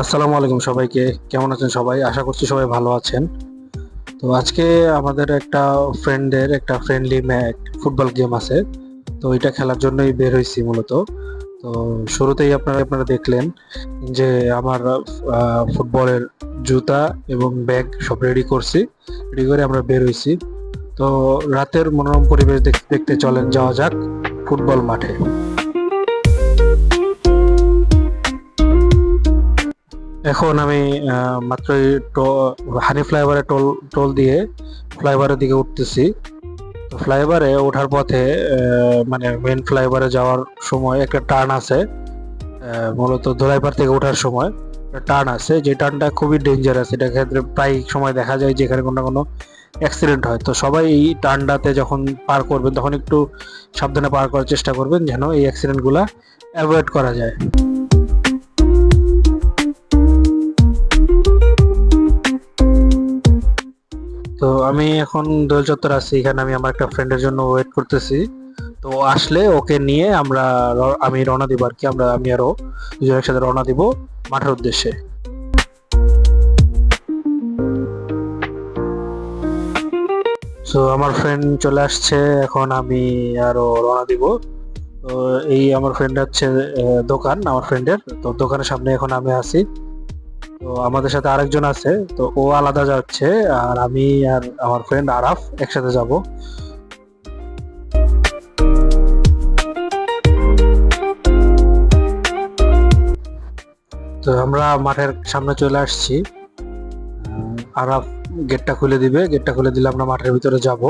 আসসালামু আলাইকুম সবাইকে। কেমন আছেন সবাই? আশা করছি সবাই ভালো আছেন। তো আজকে আমাদের একটা ফ্রেন্ডের একটা ফ্রেন্ডলি ম্যাচ ফুটবল গেম আছে। তো এটা খেলার জন্যই বের হইছি মূলত। তো শুরুতেই আপনারা দেখলেন যে আমার ফুটবলের জুতা এবং ব্যাগ সব রেডি করছি। রেডি করে আমরা বের হইছি। তো রাতের মনোরম পরিবেশ দেখতে চলেন যাওয়া যাক ফুটবল মাঠে। এখন আমি মাত্রই হানি ফ্লাইওভারে টোল টোল দিয়ে ফ্লাইওভারের দিকে উঠতেছি। তো ফ্লাইওভারে ওঠার পথে মানে মেন ফ্লাইওভারে যাওয়ার সময় একটা টার্ন আছে। মূলত ধোলাইপাড় থেকে ওঠার সময় একটা টার্ন আছে, যে টার্নটা খুবই ডেঞ্জারাস। এটা ক্ষেত্রে প্রায় সময় দেখা যায় যেখানে কোনো না কোনো অ্যাক্সিডেন্ট হয়। তো সবাই এই টার্নটাতে যখন পার করবেন তখন একটু সাবধানে পার করার চেষ্টা করবেন, যেন এই অ্যাক্সিডেন্টগুলো অ্যাভয়েড করা যায়। তো আমি এখন দোল চত্বর আছি, এখানে আমি আমার একটা ফ্রেন্ডের জন্য ওয়েট করতেছি। তো আসলে ওকে নিয়ে আমি রওনা দিব আর কি। আমি আরো দুজন একসাথে রওনা দিব মাঠের উদ্দেশ্যে। তো আমার ফ্রেন্ড চলে আসছে, এখন আমি আরো রওনা দিব। তো এই আমার ফ্রেন্ড হচ্ছে দোকান আমার ফ্রেন্ডের, তো দোকানের সামনে এখন আমি আছি। তো আমাদের সাথে আরেকজন আছে, তো ও আলাদা যাচ্ছে, আর আমি আর আমার ফ্রেন্ড আরাফ একসাথে যাব। তো আমরা মাঠের সামনে চলে আসছি। আরাফ গেটটা খুলে দিবে, গেটটা খুলে দিলে আমরা মাঠের ভিতরে যাব।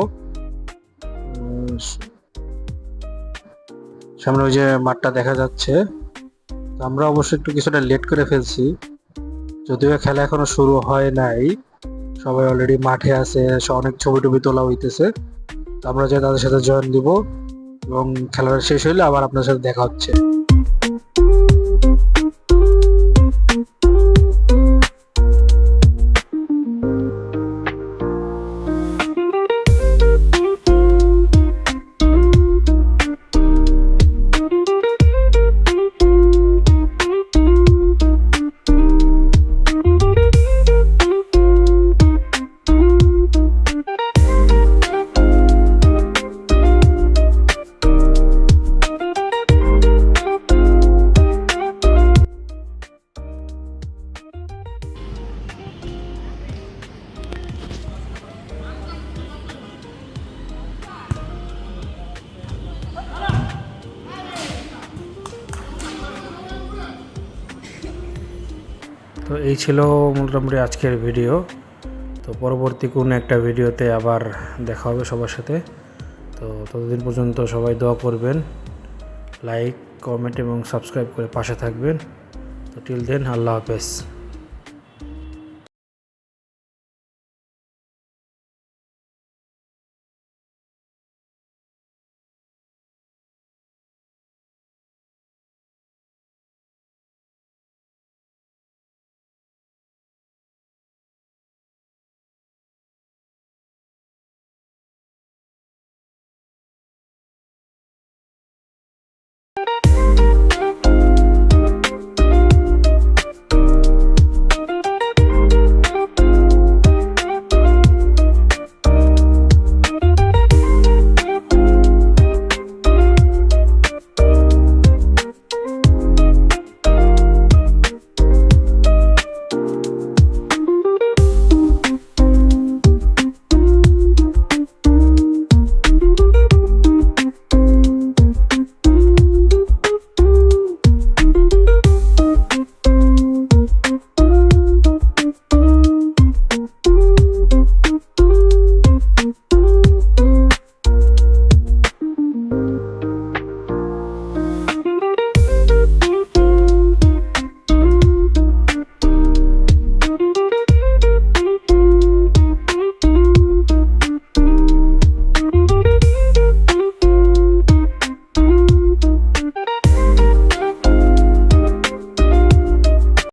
সামনে ওই যে মাঠটা দেখা যাচ্ছে। তো আমরা অবশ্য একটু কিছুটা লেট করে ফেলছি, যদিও খেলা এখনো শুরু হয় নাই। সবাই অলরেডি মাঠে আছে, অনেক ছবি টবি তোলা হইতেছে। তো আমরা যে তাদের সাথে জয়েন দিব, এবং খেলাটা শেষ হইলে আবার আপনার সাথে দেখা হচ্ছে। তো এই ছিল মোটামুটি আজকের ভিডিও। তো পরবর্তী কোনো একটা ভিডিওতে আবার দেখা হবে সবার সাথে। তো ততদিন পর্যন্ত সবাই দোয়া করবেন, লাইক কমেন্ট এবং সাবস্ক্রাইব করে পাশে থাকবেন। তো টিল দেন, আল্লাহ হাফেজ।